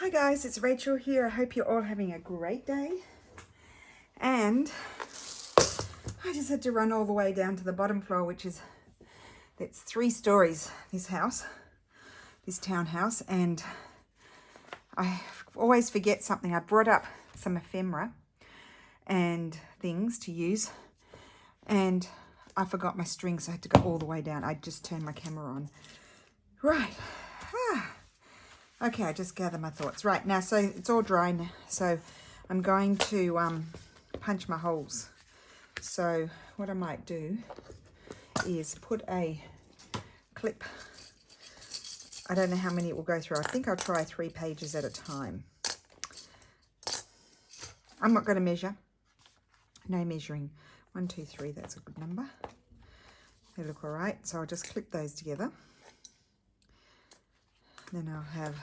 Hi guys, it's Rachel here. I hope you're all having a great day. And I just had to run all the way down to the bottom floor, that's 3 stories, this house, this townhouse. And I always forget something. I brought up some ephemera and things to use, and I forgot my string, so I had to go all the way down. I just turned my camera on. Right. Okay, I just gather my thoughts. Right, now, so it's all dry now. So I'm going to punch my holes. So what I might do is put a clip. I don't know how many it will go through. I think I'll try 3 pages at a time. I'm not going to measure. No measuring. 1, 2, 3, that's a good number. They look all right. So I'll just clip those together. Then I'll have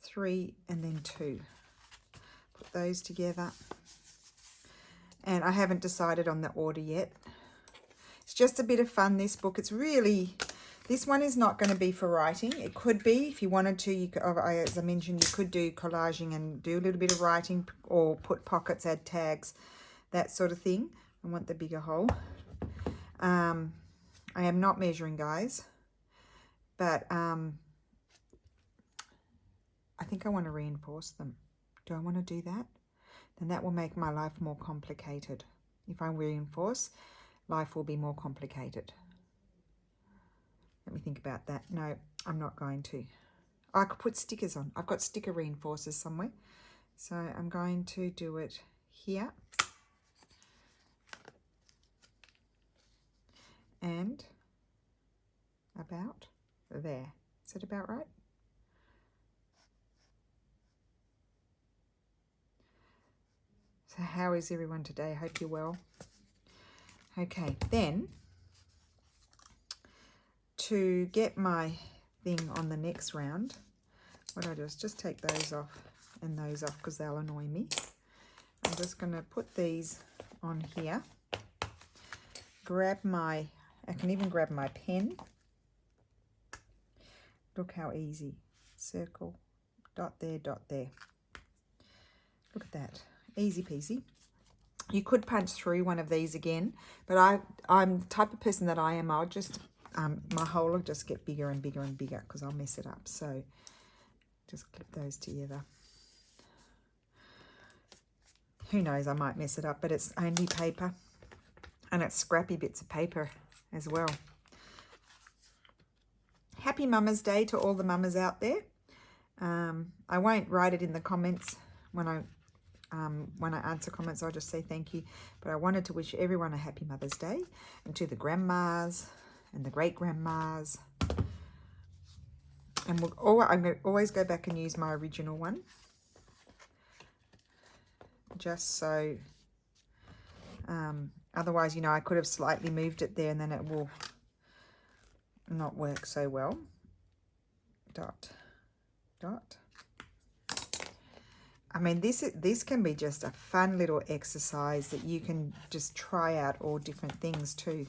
3 and then 2. Put those together. And I haven't decided on the order yet. It's just a bit of fun, this book. It's really, this one is not going to be for writing. It could be if you wanted to. You could, as I mentioned, you could do collaging and do a little bit of writing, or put pockets, add tags, that sort of thing. I want the bigger hole. I am not measuring, guys. But I think I want to reinforce them. Do I want to do that? Then that will make my life more complicated. If I reinforce, life will be more complicated. Let me think about that. No, I'm not going to. I could put stickers on. I've got sticker reinforcers somewhere. So I'm going to do it here. And about there. Is that about right? So how is everyone today? I hope you're well. Okay, then to get my thing on the next round, what I do is just take those off and those off because they'll annoy me. I'm just going to put these on here. I can even grab my pen. Look how easy. Circle, dot there, dot there. Look at that. Easy peasy. You could punch through one of these again, but I'm the type of person that I am. I'll just, my hole will just get bigger and bigger and bigger because I'll mess it up. So just clip those together. Who knows, I might mess it up, but it's only paper. And it's scrappy bits of paper as well. Happy Mama's Day to all the mamas out there. I won't write it in the comments when I answer comments. I'll just say thank you. But I wanted to wish everyone a happy Mother's Day, and to the grandmas and the great grandmas. And I'm going to always go back and use my original one, just so. Otherwise, you know, I could have slightly moved it there and then it will not work so well. Dot, dot. I mean, this can be just a fun little exercise that you can just try out all different things too.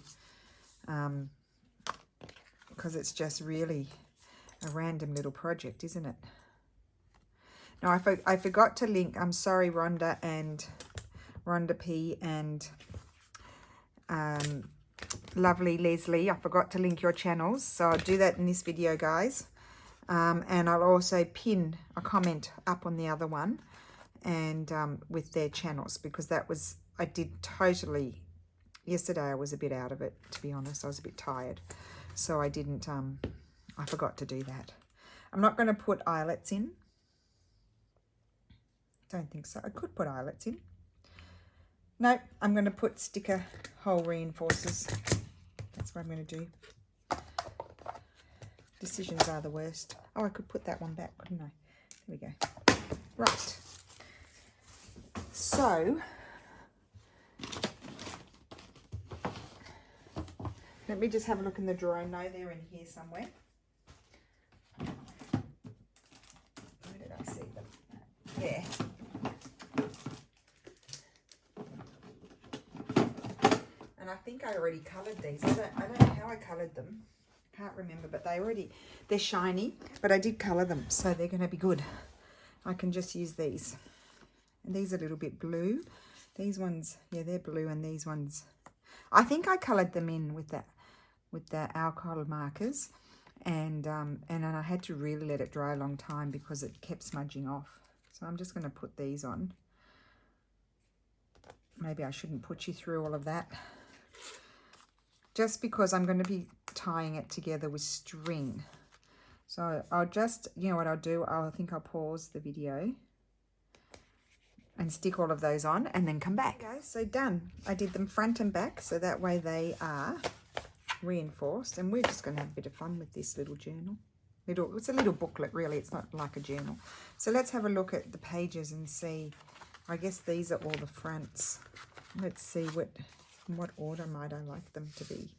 Because it's just really a random little project, isn't it? Now, I forgot to link, I'm sorry, Rhonda P and lovely Leslie, I forgot to link your channels, so I'll do that in this video, guys. And I'll also pin a comment up on the other one, and with their channels, because I did totally, yesterday I was a bit out of it, to be honest. I was a bit tired, so I didn't, I forgot to do that. I'm not going to put eyelets in. Don't think so. I could put eyelets in. No, I'm going to put sticker hole reinforcers. That's what I'm going to do. Decisions are the worst. Oh, I could put that one back, couldn't I? There we go. Right. So, let me just have a look in the drawer. I know they're in here somewhere. Where did I see them? There. And I think I already coloured these. I don't know how I coloured them. I can't remember, but they're shiny, but I did colour them, so they're going to be good. I can just use these. And these are a little bit blue. These ones, yeah, they're blue, and these ones, I think I coloured them in with the alcohol markers, and then I had to really let it dry a long time because it kept smudging off. So I'm just going to put these on. Maybe I shouldn't put you through all of that, just because I'm going to be tying it together with string. So I'll just, you know what I'll do, I think I'll pause the video and stick all of those on and then come back. Okay, so done. I did them front and back, so that way they are reinforced, and we're just going to have a bit of fun with this little journal. It's a little booklet, really. It's not like a journal. So let's have a look at the pages and see. I guess these are all the fronts. Let's see what order might I like them to be.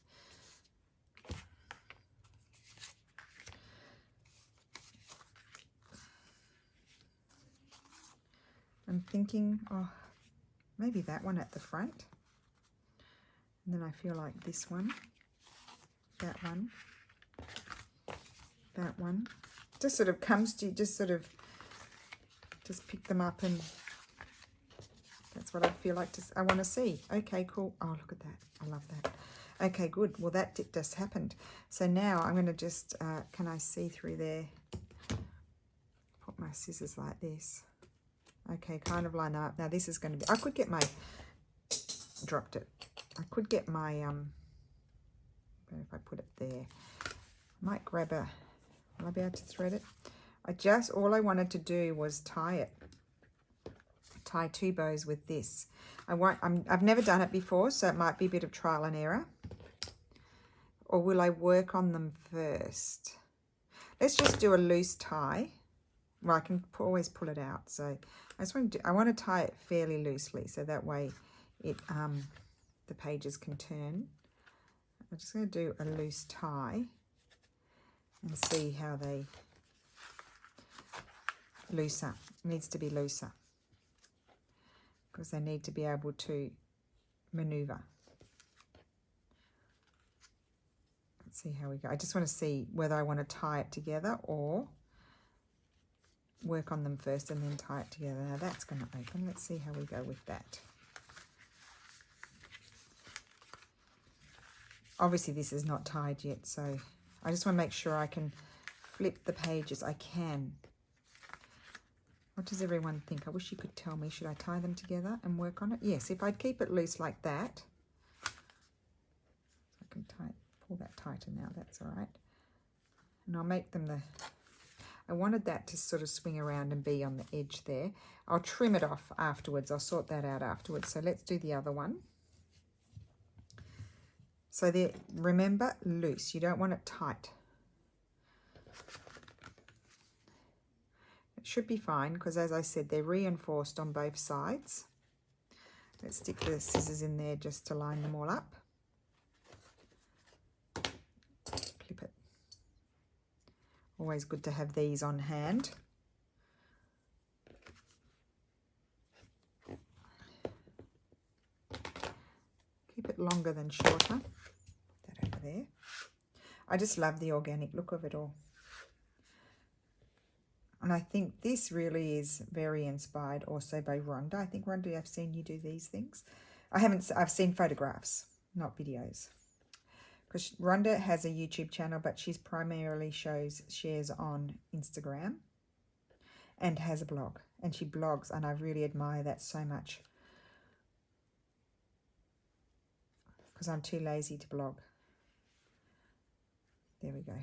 I'm thinking, oh, maybe that one at the front. And then I feel like this one, that one, that one. Just sort of comes to you, just pick them up, and that's what I feel like I want to see. Okay, cool. Oh, look at that. I love that. Okay, good. Well, that just happened. So now I'm going to just, can I see through there? Put my scissors like this. Okay, kind of line up. Now this is going to be, I could get my, dropped it. I could get my, if I put it there, I might grab a, will I be able to thread it? All I wanted to do was tie two bows with this. I've never done it before, so it might be a bit of trial and error. Or will I work on them first? Let's just do a loose tie. Well, I can always pull it out. So I want to tie it fairly loosely, so that way it the pages can turn. I'm just going to do a loose tie and see how they looser. It needs to be looser because they need to be able to maneuver. Let's see how we go. I just want to see whether I want to tie it together or work on them first and then tie it together. Now that's going to open. Let's see how we go with that. Obviously this is not tied yet, so I just want to make sure I can flip the pages. I can. What does everyone think? I wish you could tell me. Should I tie them together and work on it? Yes, if I keep it loose like that, I can pull that tighter now. That's all right. And I'll make them I wanted that to sort of swing around and be on the edge there. I'll trim it off afterwards. I'll sort that out afterwards. So let's do the other one. So there, remember, loose. You don't want it tight. It should be fine because, as I said, they're reinforced on both sides. Let's stick the scissors in there just to line them all up. Clip it. Always good to have these on hand. Keep it longer than shorter. Put that over there. I just love the organic look of it all. And I think this really is very inspired also by Rhonda. I think, Rhonda, I've seen you do these things. I've seen photographs, not videos. Because Rhonda has a YouTube channel, but she's primarily shares on Instagram and has a blog. And she blogs, and I really admire that so much. Because I'm too lazy to blog. There we go.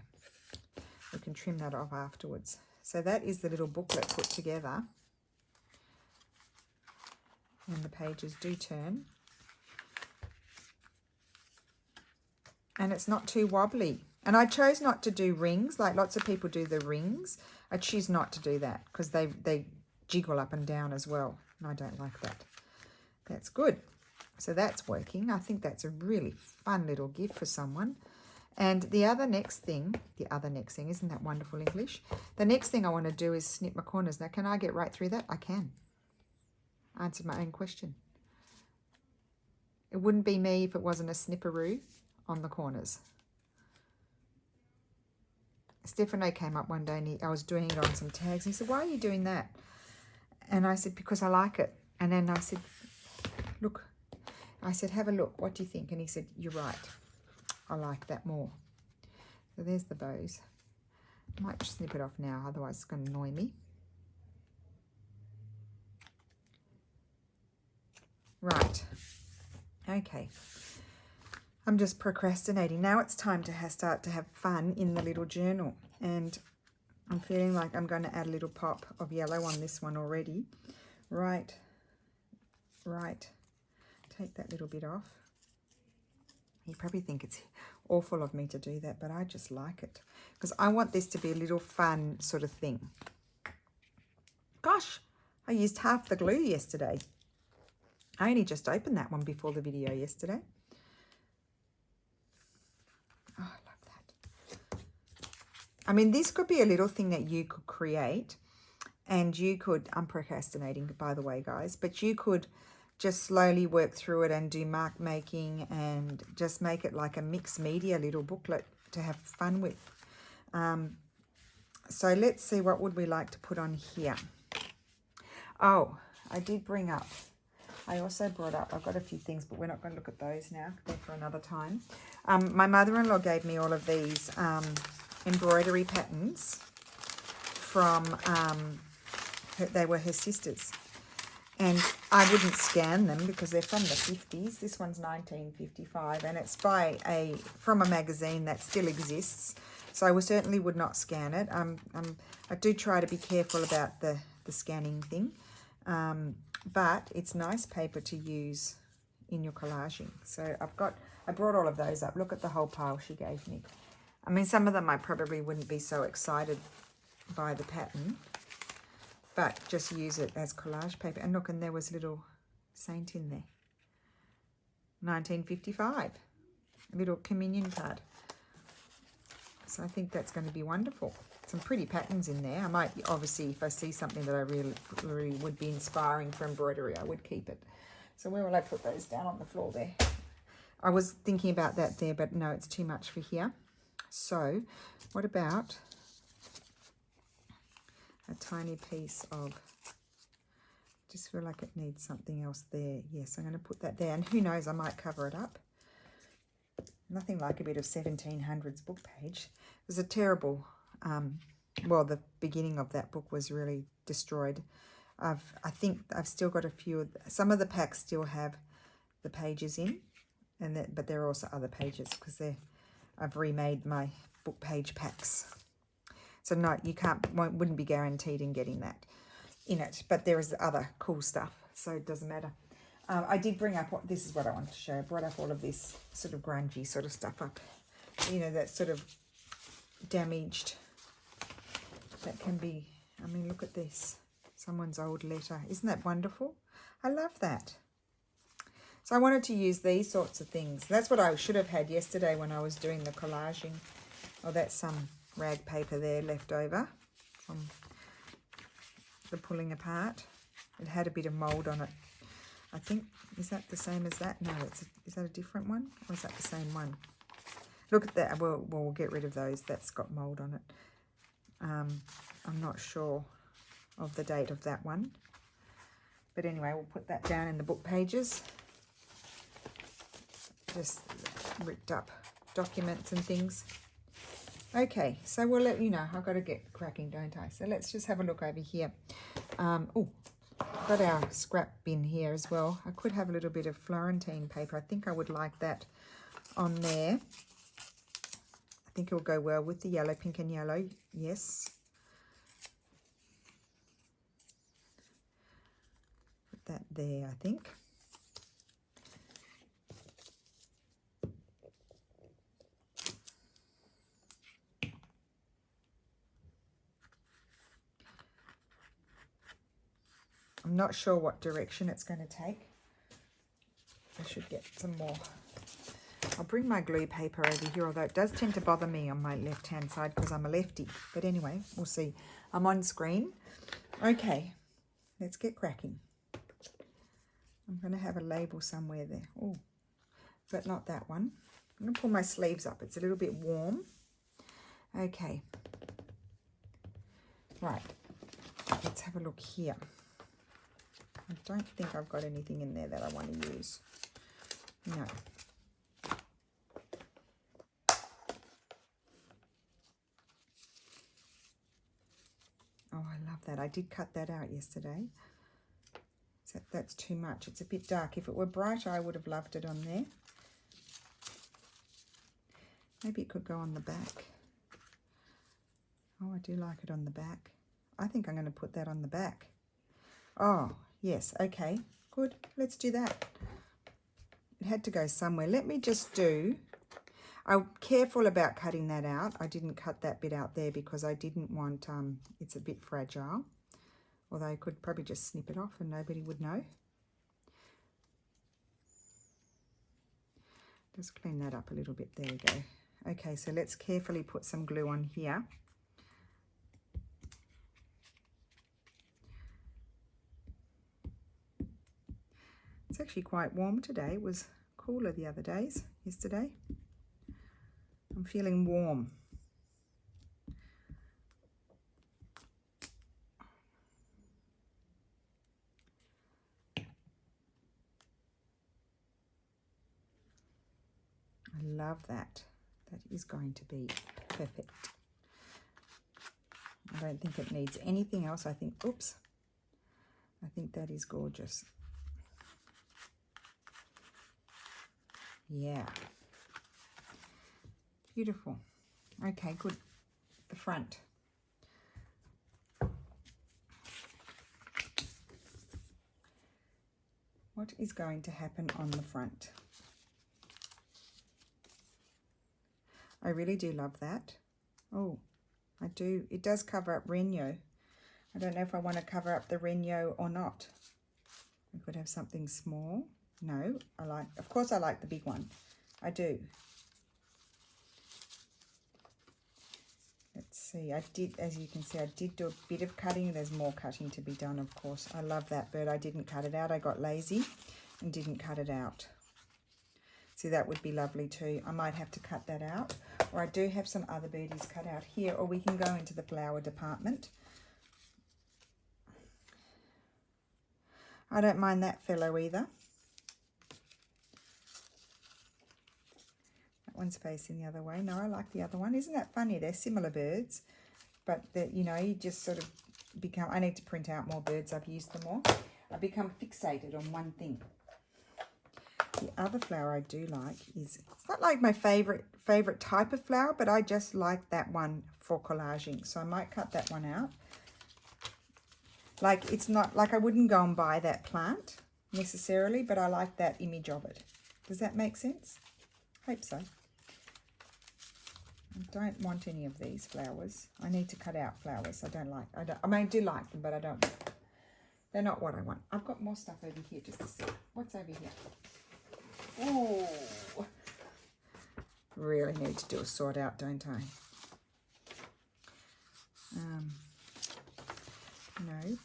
We can trim that off afterwards. So that is the little booklet put together. And the pages do turn. And it's not too wobbly. And I chose not to do rings, like lots of people do the rings. I choose not to do that because they jiggle up and down as well. And I don't like that. That's good. So that's working. I think that's a really fun little gift for someone. And the next thing, isn't that wonderful English? The next thing I want to do is snip my corners. Now, can I get right through that? I can. I answered my own question. It wouldn't be me if it wasn't a snipperoo on the corners. Stefano came up one day and I was doing it on some tags. He said, why are you doing that? And I said, because I like it. And then I said, look, I said, have a look. What do you think? And he said, you're right. I like that more. So there's the bows. I might just snip it off now, otherwise it's going to annoy me. Right. Okay. I'm just procrastinating. Now it's time to start to have fun in the little journal. And I'm feeling like I'm going to add a little pop of yellow on this one already. Right. Take that little bit off. You probably think it's awful of me to do that, but I just like it. Because I want this to be a little fun sort of thing. Gosh, I used half the glue yesterday. I only just opened that one before the video yesterday. Oh, I love that. I mean, this could be a little thing that you could create. And you could, I'm procrastinating, by the way, guys. But you could just slowly work through it and do mark making and just make it like a mixed media little booklet to have fun with. So let's see, what would we like to put on here? Oh, I did bring up, I also brought up, I've got a few things, but we're not going to look at those now. They're for another time. My mother-in-law gave me all of these embroidery patterns from, they were her sister's. And I wouldn't scan them because they're from the 50s. This one's 1955, and it's by from a magazine that still exists. So I certainly would not scan it. I do try to be careful about the scanning thing. But it's nice paper to use in your collaging. So I brought all of those up. Look at the whole pile she gave me. I mean, some of them I probably wouldn't be so excited by the pattern, but just use it as collage paper. And look, and there was a little saint in there. 1955. A little communion card. So I think that's going to be wonderful. Some pretty patterns in there. I might, obviously, if I see something that I really would be inspiring for embroidery, I would keep it. So where will I put those? Down on the floor there. I was thinking about that there, but no, it's too much for here. So what about a tiny piece of, just feel like it needs something else there. Yes, I'm going to put that there. And who knows, I might cover it up. Nothing like a bit of 1700s book page. It was a terrible, well, the beginning of that book was really destroyed. I think I've still got a few, some of the packs still have the pages in, but there are also other pages because I've remade my book page packs. So no, you wouldn't be guaranteed in getting that in it, but there is other cool stuff, so it doesn't matter. I did bring up, this is what I wanted to show. I brought up all of this sort of grungy sort of stuff up. You know, that sort of damaged, that can be, I mean, look at this. Someone's old letter. Isn't that wonderful? I love that. So I wanted to use these sorts of things. That's what I should have had yesterday when I was doing the collaging. Oh, that's some rag paper there left over from the pulling apart. It had a bit of mould on it. I think, is that the same as that? No, is that a different one? Or is that the same one? Look at that. We'll get rid of those. That's got mould on it. I'm not sure of the date of that one. But anyway, we'll put that down in the book pages. Just ripped up documents and things. Okay, so we'll let you know. I've got to get cracking, don't I? So let's just have a look over here. Oh, got our scrap bin here as well. I could have a little bit of Florentine paper. I think I would like that on there. I think it will go well with the yellow, pink and yellow. Yes. Put that there, I think. I'm not sure what direction it's going to take. I should get some more. I'll bring my glue paper over here, although it does tend to bother me on my left-hand side because I'm a lefty. But anyway, we'll see. I'm on screen. Okay, let's get cracking. I'm going to have a label somewhere there. Oh, but not that one. I'm going to pull my sleeves up. It's a little bit warm. Okay, Right, let's have a look here. I don't think I've got anything in there that I want to use. No. Oh, I love that. I did cut that out yesterday. So that's too much. It's a bit dark. If it were brighter, I would have loved it on there. Maybe it could go on the back. Oh, I do like it on the back. I think I'm going to put that on the back. Oh, yes. Okay, good. Let's do that. It had to go somewhere. Let me just do... I'm careful about cutting that out. I didn't cut that bit out there because I didn't want... it's a bit fragile. Although I could probably just snip it off and nobody would know. Just clean that up a little bit. There we go. Okay, so let's carefully put some glue on here. It's actually quite warm today. It was cooler the other days, yesterday. I'm feeling warm. I love that. That is going to be perfect. I don't think it needs anything else. I think, oops, I think that is gorgeous. Yeah. Beautiful. Okay, good. The front. What is going to happen on the front? I really do love that. Oh, I do. It does cover up Renyo. I don't know if I want to cover up the Renyo or not. I could have something small. No, of course I like the big one. I do. Let's see. I did, as you can see, I did do a bit of cutting. There's more cutting to be done, of course. I love that bird. I didn't cut it out. I got lazy and didn't cut it out. See, that would be lovely too. I might have to cut that out. Or I do have some other birdies cut out here, or we can go into the flower department. I don't mind that fellow either. That one's facing the other way. No, I like the other one. Isn't that funny? They're similar birds, but you know, you just sort of become, I need to print out more birds. I've used them all. I become fixated on one thing. The other flower I do like is, it's not like my favorite type of flower, but I just like that one for collaging. So I might cut that one out. Like, it's not, like I wouldn't go and buy that plant necessarily, but I like that image of it. Does that make sense? Hope so. I don't want any of these flowers. I need to cut out flowers. I mean, I do like them, but I don't, they're not what I want. I've got more stuff over here just to see. What's over here? Oh, really need to do a sort out, don't I? No,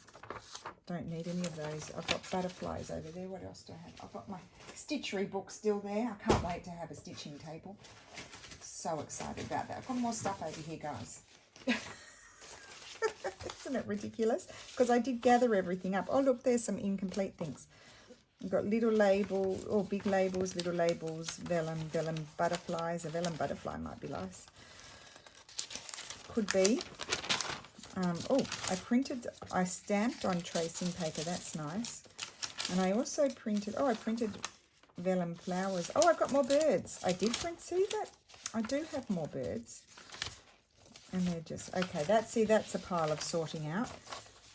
don't need any of those. I've got butterflies over there. What else do I have? I've got my stitchery book still there. I can't wait to have a stitching table. So excited about that. I've got more stuff over here, guys. Isn't it ridiculous? Because I did gather everything up. Oh, look, there's some incomplete things. I've got little labels, or big labels, little labels, vellum butterflies. A vellum butterfly might be nice. Could be. Oh, I stamped on tracing paper. That's nice. And I also printed, I printed vellum flowers. Oh, I've got more birds. I did print, see that? I do have more birds. And they're just, okay, that's a pile of sorting out.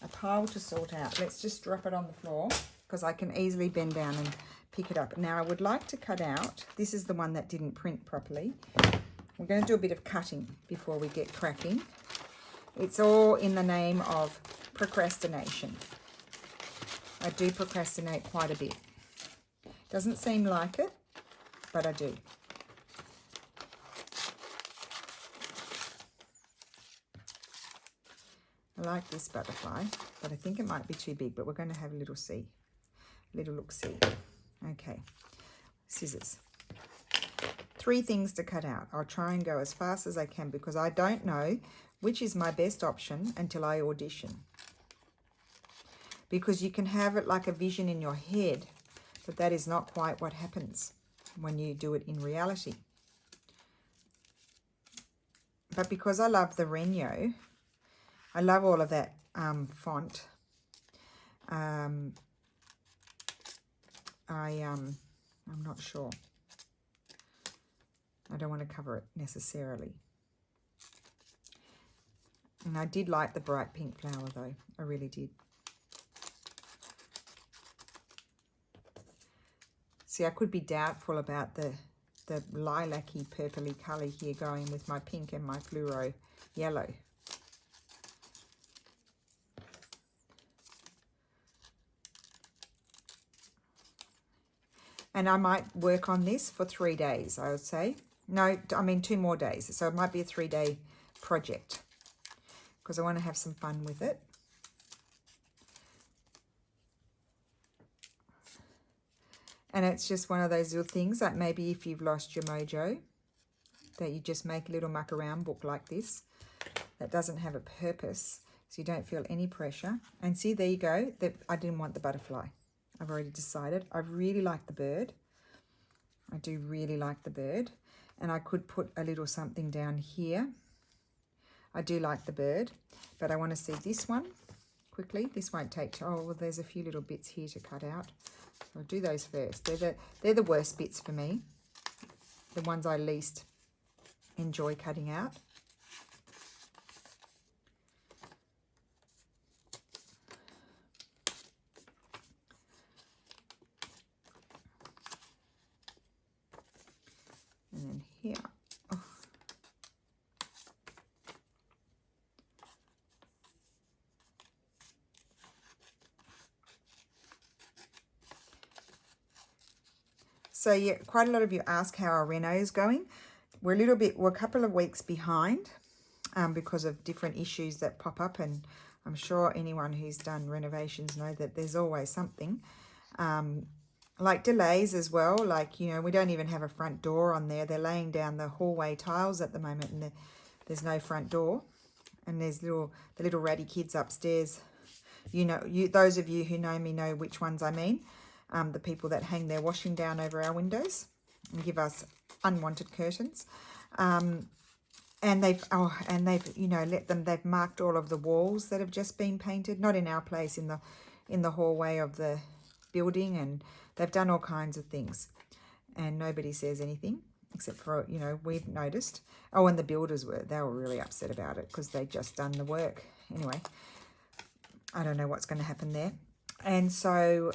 A pile to sort out. Let's just drop it on the floor, because I can easily bend down and pick it up. Now, I would like to cut out, this is the one that didn't print properly. We're going to do a bit of cutting before we get cracking. It's all in the name of procrastination. I do procrastinate quite a bit. Doesn't seem like it, but I do. I like this butterfly, but I think it might be too big, but we're going to have a little look-see. Okay, scissors. 3 things to cut out. I'll try and go as fast as I can because I don't know which is my best option until I audition. Because you can have it like a vision in your head, but that is not quite what happens when you do it in reality. But because I love the Renyo, I love all of that font. I'm not sure. I don't want to cover it necessarily. And I did like the bright pink flower though. I really did. See, I could be doubtful about the lilac-y purpley colour here going with my pink and my fluoro yellow. And I might work on this for 3 days, I would say. No, I mean 2 more days. So it might be a 3-day project because I want to have some fun with it. And it's just one of those little things that maybe if you've lost your mojo, that you just make a little muck around book like this that doesn't have a purpose, so you don't feel any pressure. And see, there you go. I didn't want the butterfly. I've already decided. I really like the bird. I do really like the bird. And I could put a little something down here. I do like the bird, but I want to see this one quickly. This won't take, oh, well, there's a few little bits here to cut out. I'll do those first. They're the worst bits for me. The ones I least enjoy cutting out. And then here. Oh. So yeah, quite a lot of you ask how our reno is going. We're a couple of weeks behind because of different issues that pop up, and I'm sure anyone who's done renovations know that there's always something. Like delays as well, like, you know, we don't even have a front door on there. They're laying down the hallway tiles at the moment, and there's no front door. And there's the little ratty kids upstairs. You know, those of you who know me know which ones I mean. The people that hang their washing down over our windows and give us unwanted curtains. And they've you know, they've marked all of the walls that have just been painted, not in our place, in the hallway of the building, and they've done all kinds of things, and nobody says anything except for, you know, we've noticed. Oh, and the builders they were really upset about it because they'd just done the work. Anyway, I don't know what's going to happen there. And so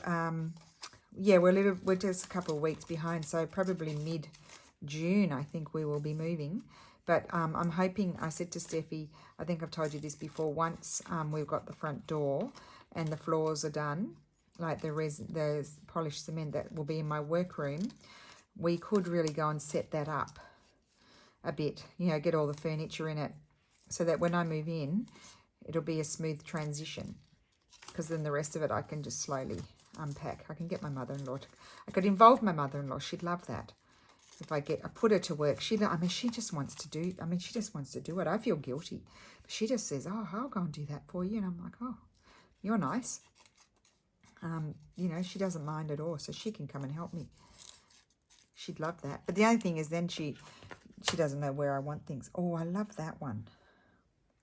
yeah, we're just a couple of weeks behind, so probably mid-June I think we will be moving. But I'm hoping, I said to Steffi, I think I've told you this before, once we've got the front door and the floors are done, like the polished cement that will be in my workroom, we could really go and set that up a bit, you know, get all the furniture in it, so that when I move in, it'll be a smooth transition, because then the rest of it I can just slowly unpack. I can get my mother-in-law I could involve my mother-in-law. She'd love that. If I put her to work, she just wants to do, she just wants to do it. I feel guilty. But she just says, oh, I'll go and do that for you. And I'm like, oh, you're nice. You know, she doesn't mind at all, so she can come and help me. She'd love that. But the only thing is then she doesn't know where I want things. Oh, I love that one.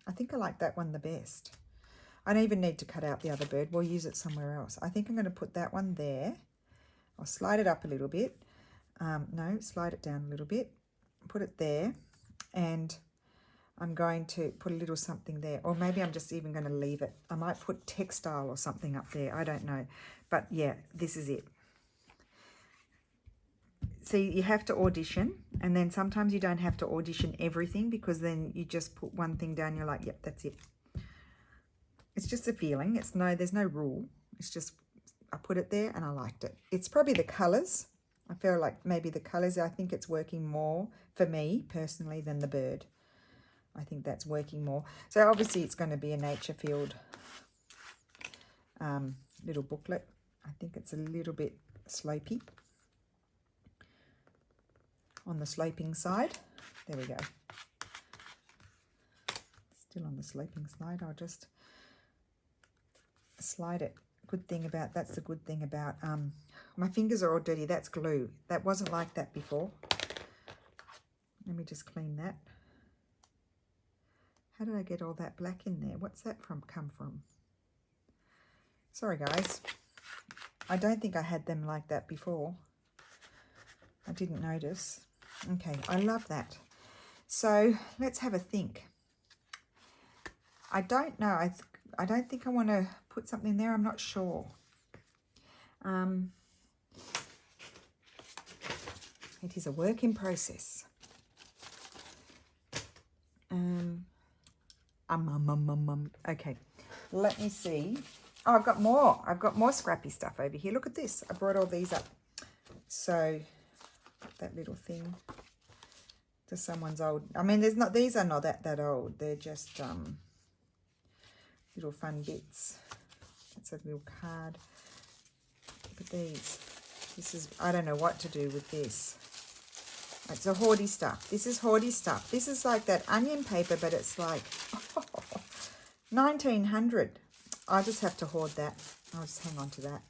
I think I like that one the best. I don't even need to cut out the other bird. We'll use it somewhere else. I think I'm going to put that one there. I'll slide it up a little bit. No, slide it down a little bit. Put it there. And I'm going to put a little something there. Or maybe I'm just even going to leave it. I might put textile or something up there. I don't know. But yeah, this is it. See, you have to audition. And then sometimes you don't have to audition everything, because then you just put one thing down. You're like, yep, that's it. It's just a feeling. There's no rule. It's just, I put it there and I liked it. It's probably the colours. I feel like maybe the colours, I think it's working more for me personally than the bird. I think that's working more. So obviously it's going to be a nature field little booklet. I think it's a little bit slopey on the sloping side. There we go. Still on the sleeping slide. I'll just slide it. That's the good thing about, my fingers are all dirty. That's glue. That wasn't like that before. Let me just clean that. How did I get all that black in there? What's that come from? Sorry, guys. I don't think I had them like that before. I didn't notice. Okay, I love that. So let's have a think. I don't know. I don't think I want to put something there. I'm not sure. It is a work in process. Okay, let me see. Oh, I've got more. I've got more scrappy stuff over here. Look at this. I brought all these up. So that little thing to someone's old. I mean, these are not that old. They're just little fun bits. It's a little card. Look at these. This is, I don't know what to do with this. It's a hoardy stuff. This is hoardy stuff. This is like that onion paper, but it's like 1900. I just have to hoard that. I'll just hang on to that.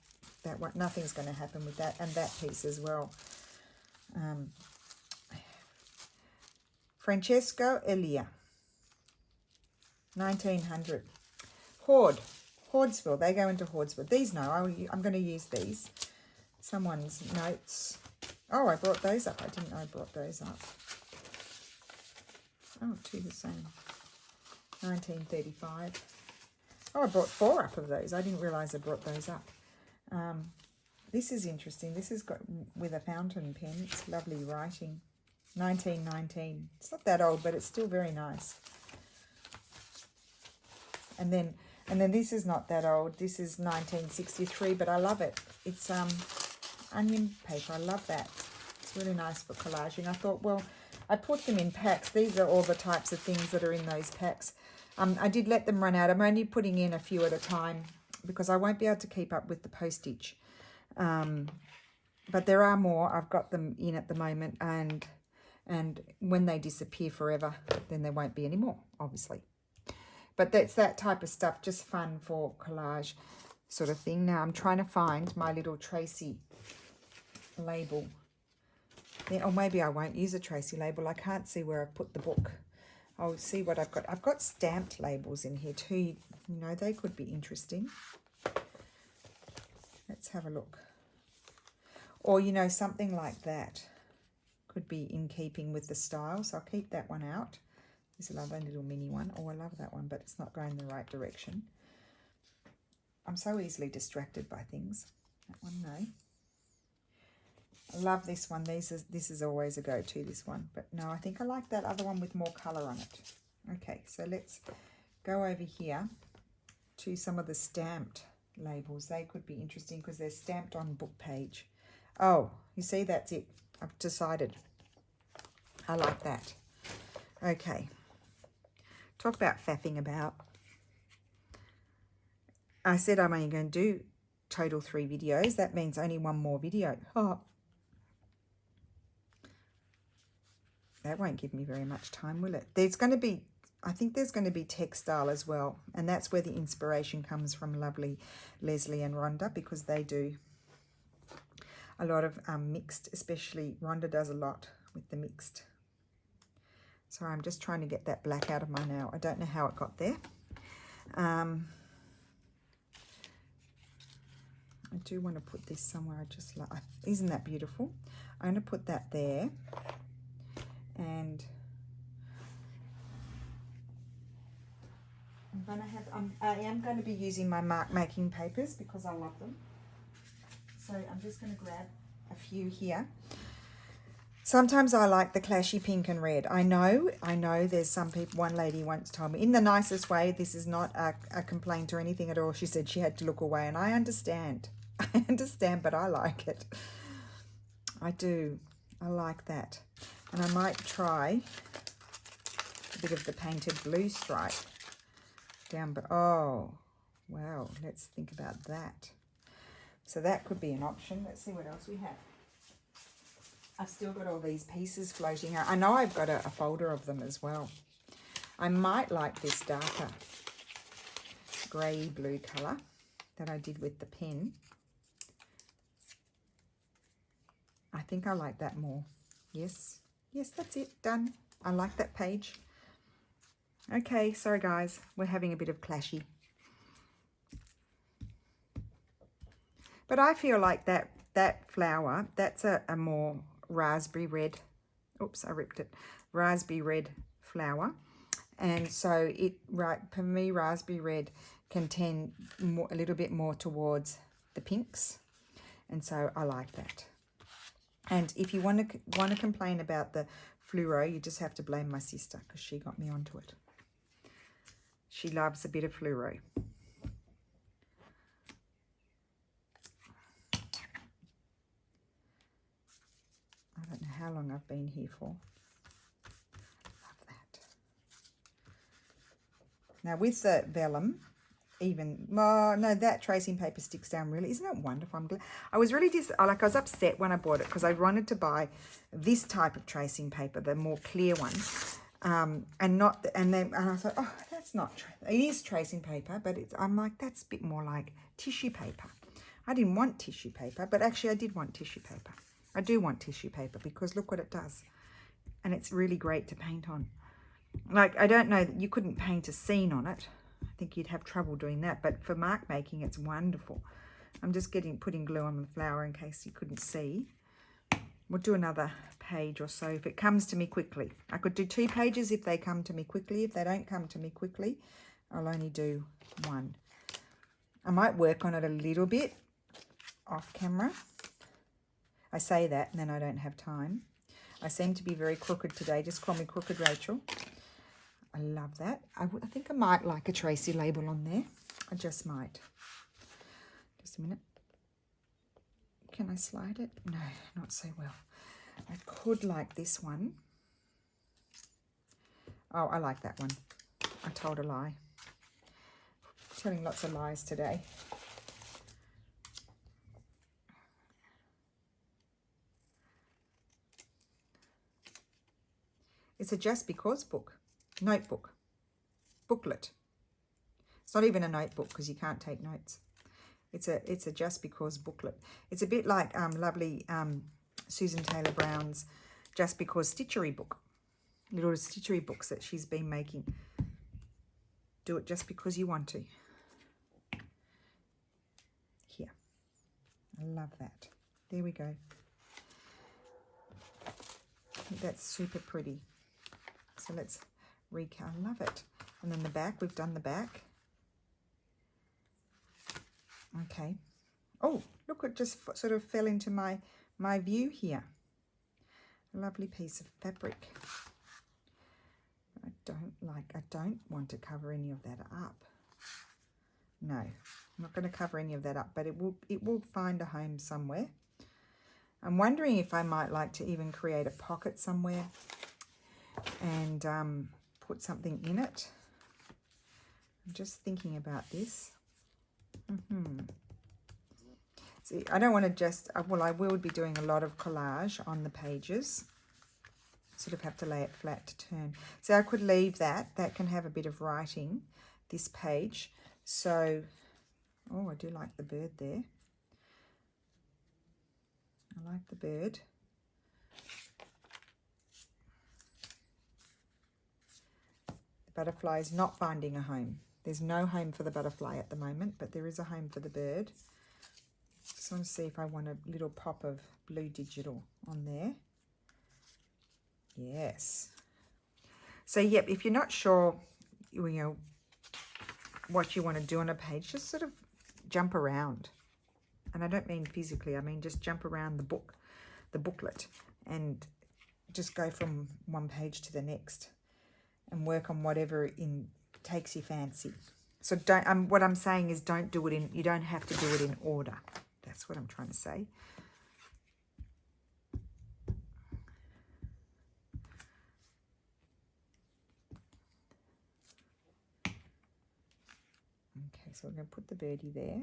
That one, nothing's going to happen with that, and that piece as well. Francesco Elia, 1900. Hoardsville. They go into Hoardsville. These no, I'm going to use these. Someone's notes. Oh, I brought those up. I didn't know I brought those up. Oh, two the same. 1935. Oh, I brought 4 up of those. I didn't realise I brought those up. This is interesting. This has got with a fountain pen. It's lovely writing. 1919. It's not that old, but it's still very nice. And then this is not that old. This is 1963, but I love it. It's onion paper. I love that. It's really nice for collaging. I thought, well, I put them in packs. These are all the types of things that are in those packs. I did let them run out. I'm only putting in a few at a time because I won't be able to keep up with the postage. But there are more. I've got them in at the moment, and when they disappear forever, then there won't be any more, obviously. But that's that type of stuff, just fun for collage sort of thing. Now I'm trying to find my little Tracy label. Yeah, or maybe I won't use a Tracy label. I can't see where I've put the book. I'll see what I've got. I've got stamped labels in here too. You know, they could be interesting. Let's have a look. Or, you know, something like that could be in keeping with the style. So I'll keep that one out. There's another little mini one. Oh, I love that one, but it's not going the right direction. I'm so easily distracted by things. That one, no. I love this one. This is always a go-to, this one. But no, I think I like that other one with more colour on it. Okay, so let's go over here to some of the stamped labels. They could be interesting because they're stamped on book page. Oh, you see, that's it. I've decided. I like that. Okay. Talk about faffing about. I said I'm only going to do total 3 videos. That means only one more video. Oh. That won't give me very much time, will it? There's going to be, I think there's going to be textile as well. And that's where the inspiration comes from lovely Leslie and Rhonda, because they do a lot of mixed, especially Rhonda does a lot with the mixed. Sorry, I'm just trying to get that black out of my nail. I don't know how it got there. I do want to put this somewhere. I just like, isn't that beautiful? I'm going to put that there. And I am going to be using my mark making papers because I love them. So I'm just going to grab a few here. Sometimes I like the clashy pink and red. I know there's some people, one lady once told me, in the nicest way, this is not a complaint or anything at all. She said she had to look away, and I understand. I understand, but I like it. I do. I like that. And I might try a bit of the painted blue stripe down, but oh, wow, let's think about that. So that could be an option. Let's see what else we have. I've still got all these pieces floating out. I know I've got a folder of them as well. I might like this darker grey blue colour that I did with the pen. I think I like that more. Yes, that's it, done. I like that page. Okay, sorry guys, we're having a bit of clashy. But I feel like that flower, that's a more raspberry red. Oops, I ripped it. Raspberry red flower. And so for me, raspberry red can tend a little bit more towards the pinks. And so I like that. And if you want to complain about the fluoro, you just have to blame my sister because she got me onto it. She loves a bit of fluoro. I don't know how long I've been here for. Love that. Now with the vellum, that tracing paper sticks down really. Isn't it wonderful? I'm glad. I was really I was upset when I bought it because I wanted to buy this type of tracing paper, the more clear one, and I thought, oh, that's not. It is tracing paper, but I'm like, that's a bit more like tissue paper. I didn't want tissue paper, but actually I did want tissue paper. I do want tissue paper because look what it does, and it's really great to paint on. Like, I don't know that you couldn't paint a scene on it. I think you'd have trouble doing that, but for mark making, it's wonderful. I'm just putting glue on the flower in case you couldn't see. We'll do another page or so if it comes to me quickly. I could do 2 pages if they come to me quickly. If they don't come to me quickly, I'll only do 1. I might work on it a little bit off camera. I say that and then I don't have time. I seem to be very crooked today. Just call me Crooked Rachel. I love that. I think I might like a Tracy label on there. I just might. Just a minute. Can I slide it? No, not so well. I could like this one. Oh, I like that one. I told a lie. Telling lots of lies today. It's a Just Because notebook, booklet. It's not even a notebook because you can't take notes. It's a Just Because booklet. It's a bit like lovely Susan Taylor Brown's Just Because stitchery book. Little stitchery books that she's been making. Do it just because you want to. Here. I love that. There we go. I think that's super pretty. So let's recount. I love it. And then the back, we've done the back. Okay. Oh, look, it just sort of fell into my view here. A lovely piece of fabric. I don't want to cover any of that up. No, I'm not going to cover any of that up, but it will find a home somewhere. I'm wondering if I might like to even create a pocket somewhere and put something in it. I'm just thinking about this. See, I don't want to just, well, I will be doing a lot of collage on the pages. Sort of have to lay it flat to turn. So I could leave that. That can have a bit of writing, this page. So, oh, I do like the bird there. I like the bird. The butterfly is not finding a home. There's no home for the butterfly at the moment, but there is a home for the bird. Just want to see if I want a little pop of blue digital on there. Yes. So, yep, if you're not sure, you know, what you want to do on a page, just sort of jump around. And I don't mean physically, I mean just jump around the booklet, and just go from one page to the next and work on whatever takes your fancy. So don't, what I'm saying is don't do it you don't have to do it in order. That's what I'm trying to say. Okay, so we're going to put the birdie there.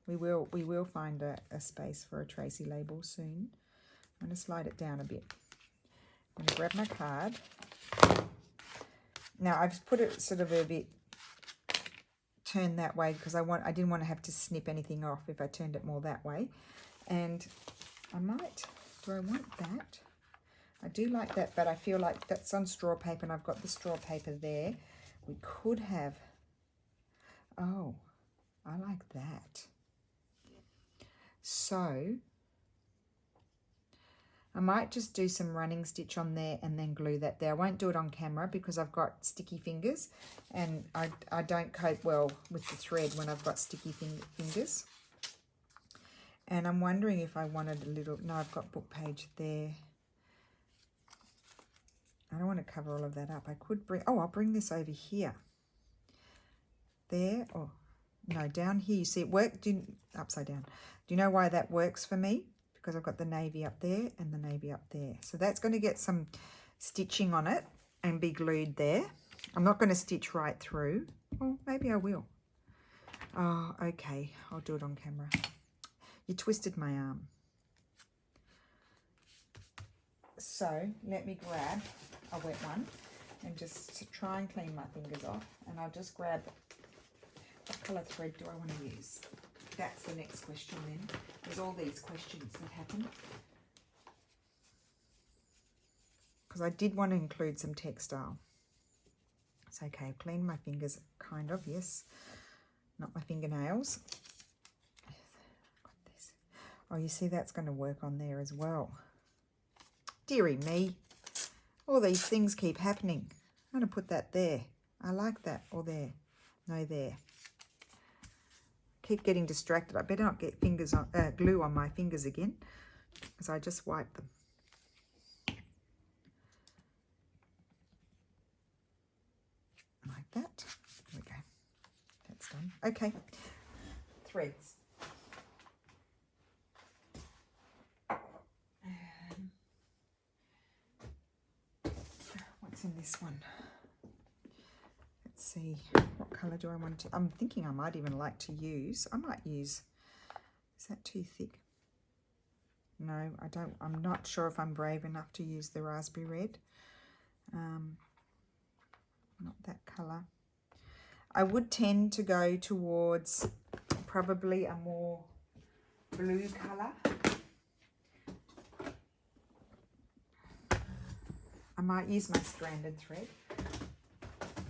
We will find a space for a Tracy label soon. I'm going to slide it down a bit. I'm going to grab my card. Now I've put it sort of a bit turned that way because I didn't want to have to snip anything off if I turned it more that way. And I might, do I want that? I do like that, but I feel like that's on straw paper and I've got the straw paper there. We could have, oh, I like that. So I might just do some running stitch on there and then glue that there. I won't do it on camera because I've got sticky fingers and I don't cope well with the thread when I've got sticky fingers. And I'm wondering if I wanted a little, no, I've got book page there. I don't want to cover all of that up. I could bring, oh, I'll bring this over here. There, oh, no, down here. You see it work, upside down. Do you know why that works for me? Because I've got the navy up there and the navy up there. So that's going to get some stitching on it and be glued there. I'm not going to stitch right through. Oh, maybe I will. Oh, okay. I'll do it on camera. You twisted my arm. So let me grab a wet one and just try and clean my fingers off. And I'll just grab, what colour thread do I want to use? That's the next question then. There's all these questions that happen. Because I did want to include some textile. It's okay, I've cleaned my fingers, kind of, yes. Not my fingernails. Got this. Oh, you see that's going to work on there as well. Dearie me. All these things keep happening. I'm going to put that there. I like that. Or there. No, there. Keep getting distracted. I better not get fingers on, glue on my fingers again because I just wiped them. Like that. There we go. That's done. Okay. Threads. What's in this one? Let's see. What colour do I want to... I'm thinking I might even like to use... I might use... Is that too thick? No, I don't... I'm not sure if I'm brave enough to use the raspberry red. Not that colour. I would tend to go towards probably a more blue colour. I might use my stranded thread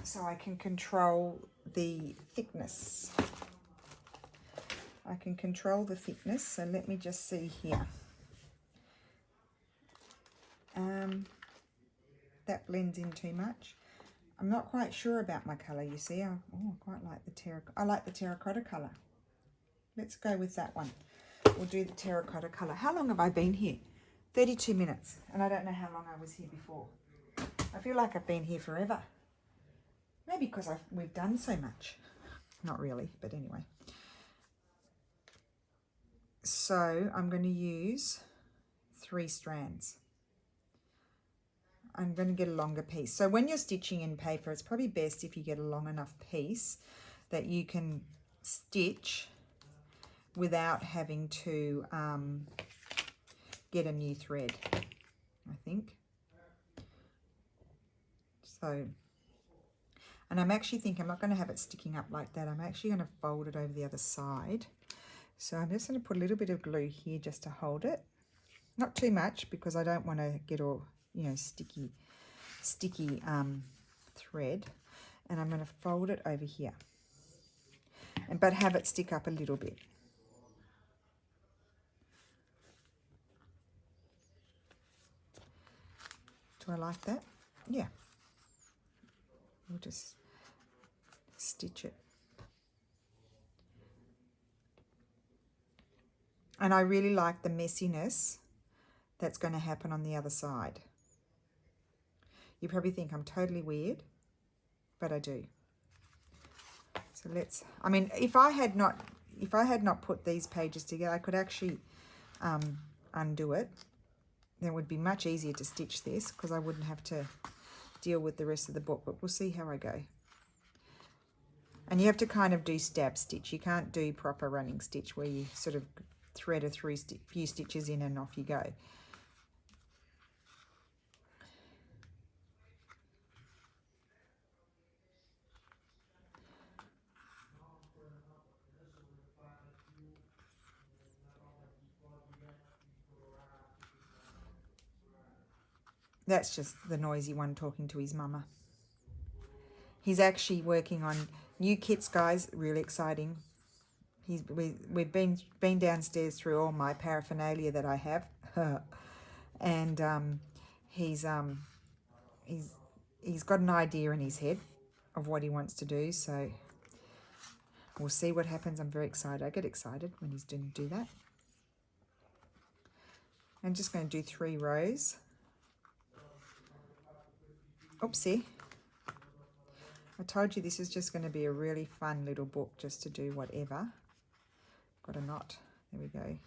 so I can control the thickness. I can control the thickness, so let me just see here. That blends in too much. I'm not quite sure about my colour, you see. I quite like the terracotta. I like the terracotta colour. Let's go with that one. We'll do the terracotta colour. How long have I been here? 32 minutes, and I don't know how long I was here before. I feel like I've been here forever. Maybe because we've done so much. Not really, but anyway. So I'm going to use 3 strands. I'm going to get a longer piece. So when you're stitching in paper, it's probably best if you get a long enough piece that you can stitch without having to get a new thread, I think. So, and I'm actually thinking I'm not going to have it sticking up like that. I'm actually going to fold it over the other side. So I'm just going to put a little bit of glue here just to hold it. Not too much because I don't want to get all, you know, sticky thread. And I'm going to fold it over here. But have it stick up a little bit. Do I like that? Yeah. We'll just stitch it. And I really like the messiness that's going to happen on the other side. You probably think I'm totally weird, but I do. So let's, I mean, if I had not put these pages together, I could actually undo it. Then it would be much easier to stitch this because I wouldn't have to deal with the rest of the book, but we'll see how I go. And you have to kind of do stab stitch. You can't do proper running stitch where you sort of thread a few stitches in and off you go. That's just the noisy one talking to his mama. He's actually working on new kits, guys. Really exciting. We've been downstairs through all my paraphernalia that I have, and he's got an idea in his head of what he wants to do. So we'll see what happens. I'm very excited. I get excited when he's doing do that. I'm just going to do 3 rows. Oopsie. I told you this is just going to be a really fun little book just to do whatever. Got a knot. There we go.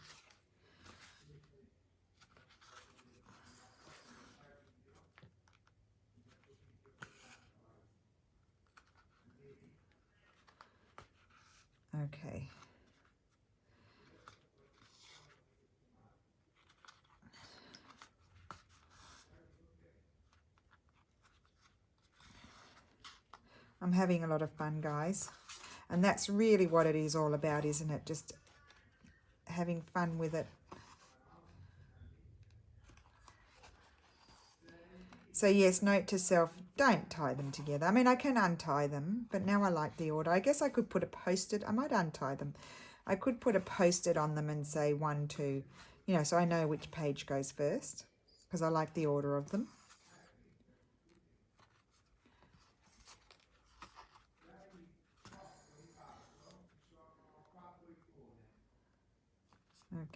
Okay. I'm having a lot of fun, guys. And that's really what it is all about, isn't it? Just having fun with it. So yes, note to self, don't tie them together. I mean, I can untie them, but now I like the order. I guess I could put a post-it. I might untie them. I could put a post-it on them and say 1, 2, you know, so I know which page goes first, because I like the order of them.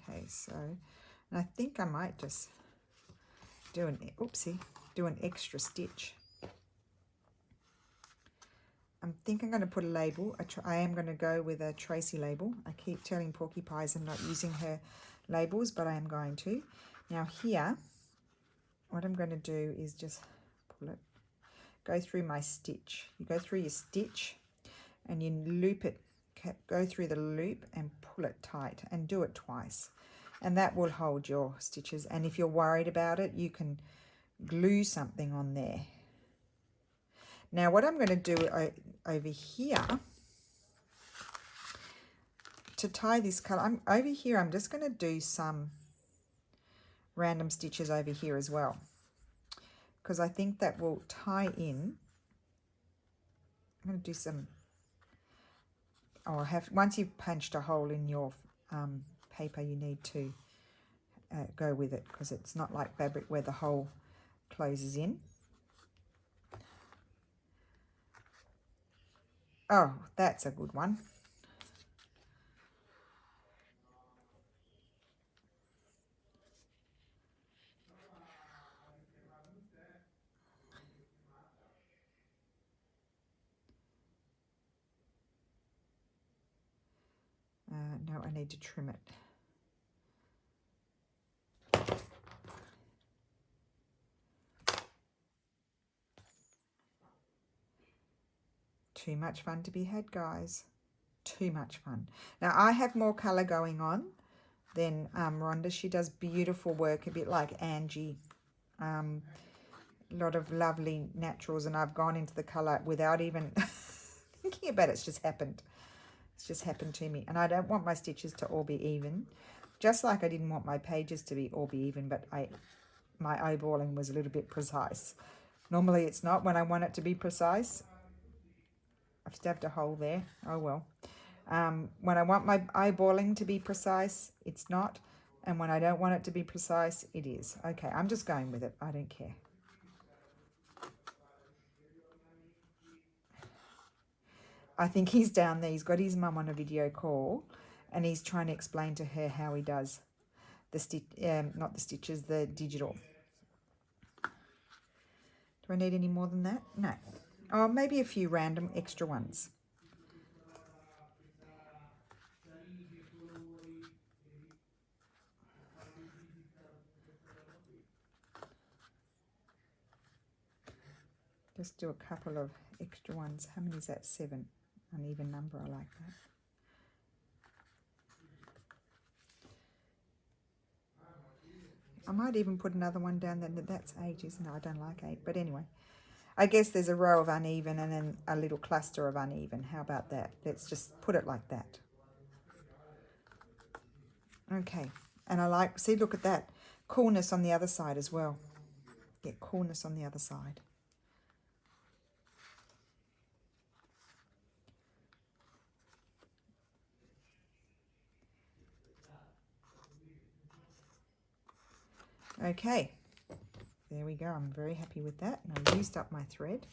Okay, so, and I think I might just do an, oopsie, do an extra stitch. I think I'm going to put a label. I am going to go with a Tracy label. I keep telling Porky Pies I'm not using her labels, but I am going to. Now here, what I'm going to do is just pull it, go through my stitch. You go through your stitch and you loop it, go through the loop and pull it tight and do it twice. And that will hold your stitches. And if you're worried about it, you can glue something on there. Now what I'm going to do over here to tie this colour, over here I'm just going to do some random stitches over here as well, because I think that will tie in. I'm going to do some, oh, once you've punched a hole in your paper, you need to go with it, because it's not like fabric where the hole closes in. Oh, that's a good one. No, I need to trim it. Too much fun to be had, guys. Too much fun. Now, I have more colour going on than Rhonda. She does beautiful work, a bit like Angie. A lot of lovely naturals, and I've gone into the colour without even thinking about it. It's just happened. It's just happened to me. And I don't want my stitches to all be even. Just like I didn't want my pages to be all be even, but my eyeballing was a little bit precise. Normally it's not when I want it to be precise. I've stabbed a hole there. Oh well. When I want my eyeballing to be precise, it's not. And when I don't want it to be precise, it is. Okay, I'm just going with it. I don't care. I think he's down there. He's got his mum on a video call, and he's trying to explain to her how he does the not the stitches, the digital. Do I need any more than that? No. Oh, maybe a few random extra ones. Just do a couple of extra ones. How many is that? 7. An even number. I like that. I might even put another one down there. That's 8, isn't it? I don't like 8. But anyway, I guess there's a row of uneven and then a little cluster of uneven. How about that? Let's just put it like that. Okay. And I like, see, look at that. Coolness on the other side as well. get coolness on the other side. Okay, there we go. I'm very happy with that. And I used up my thread.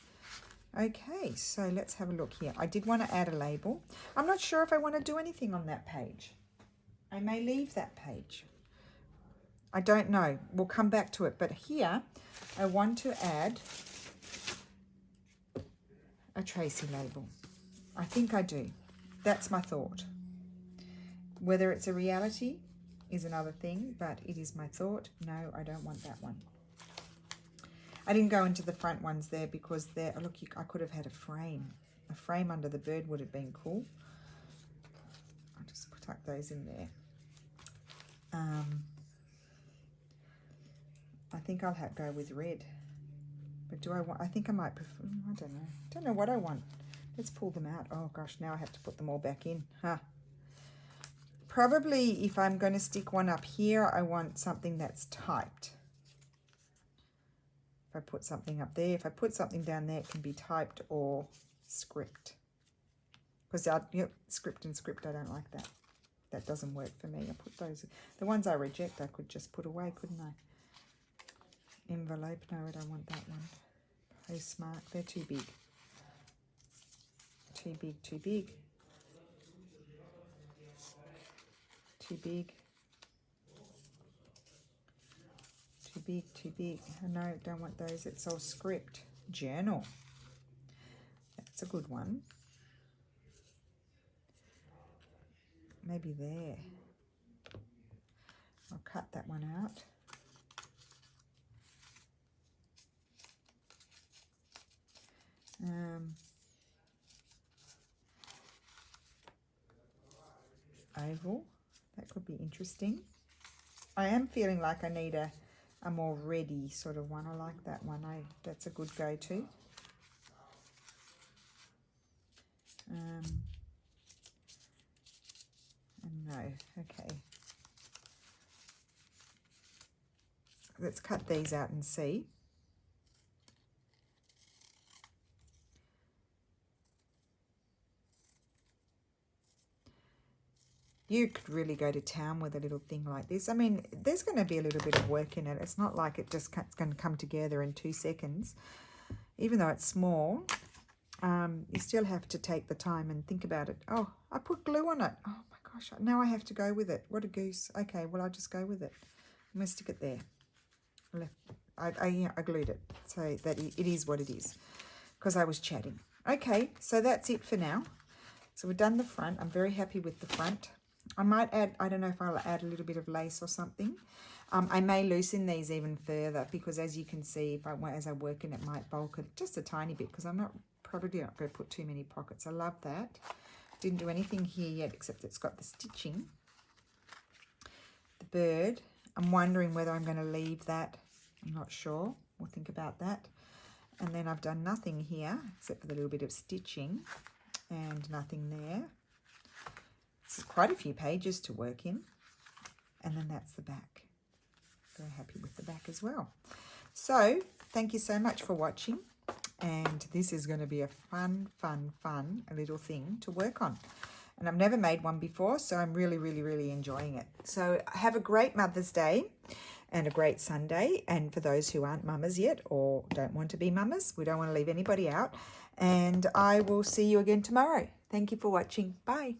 Okay, so let's have a look here. I did want to add a label. I'm not sure if I want to do anything on that page. I may leave that page. I don't know. We'll come back to it. But here, I want to add a Tracy label. I think I do. That's my thought. Whether it's a reality is another thing, but it is my thought. No, I don't want that one. I didn't go into the front ones there because they're, look, I could have had a frame. A frame under the bird would have been cool. I'll just tuck those in there. I think I'll have to go with red. But do I want, I think I might prefer, I don't know. I don't know what I want. Let's pull them out. Oh gosh, now I have to put them all back in. Huh. Probably if I'm going to stick one up here, I want something that's typed. If I put something up there, if I put something down there, it can be typed or script. Because script and script, I don't like that. That doesn't work for me. I put those, the ones I reject, I could just put away, couldn't I? Envelope, no, I don't want that one. Postmark, they're too big. Too big, too big. Too big. Too big, too big. No, don't want those. It's all script. Journal. That's a good one. Maybe there. I'll cut that one out. Oval. That could be interesting. I am feeling like I need a more ready sort of one. I like that one. That's a good go-to. No, okay. Let's cut these out and see. You could really go to town with a little thing like this. I mean, there's going to be a little bit of work in it. It's not like it's going to come together in 2 seconds. Even though it's small, you still have to take the time and think about it. Oh, I put glue on it. Oh my gosh, now I have to go with it. What a goose. Okay, well, I'll just go with it. I'm going to stick it there. I glued it, so that it is what it is, because I was chatting. Okay, so that's it for now. So we've done the front. I'm very happy with the front. I might add, I don't know if I'll add a little bit of lace or something. I may loosen these even further, because as you can see, as I work in it, might bulk it just a tiny bit, because I'm probably not going to put too many pockets. I love that. Didn't do anything here yet, except it's got the stitching. The bird, I'm wondering whether I'm going to leave that. I'm not sure. We'll think about that. And then I've done nothing here, except for the little bit of stitching, and nothing there. This is quite a few pages to work in. And then that's the back. Very happy with the back as well. So thank you so much for watching. And this is going to be a fun little thing to work on. And I've never made one before, so I'm really enjoying it. So have a great Mother's Day and a great Sunday. And for those who aren't mamas yet or don't want to be mamas, we don't want to leave anybody out. And I will see you again tomorrow. Thank you for watching. Bye.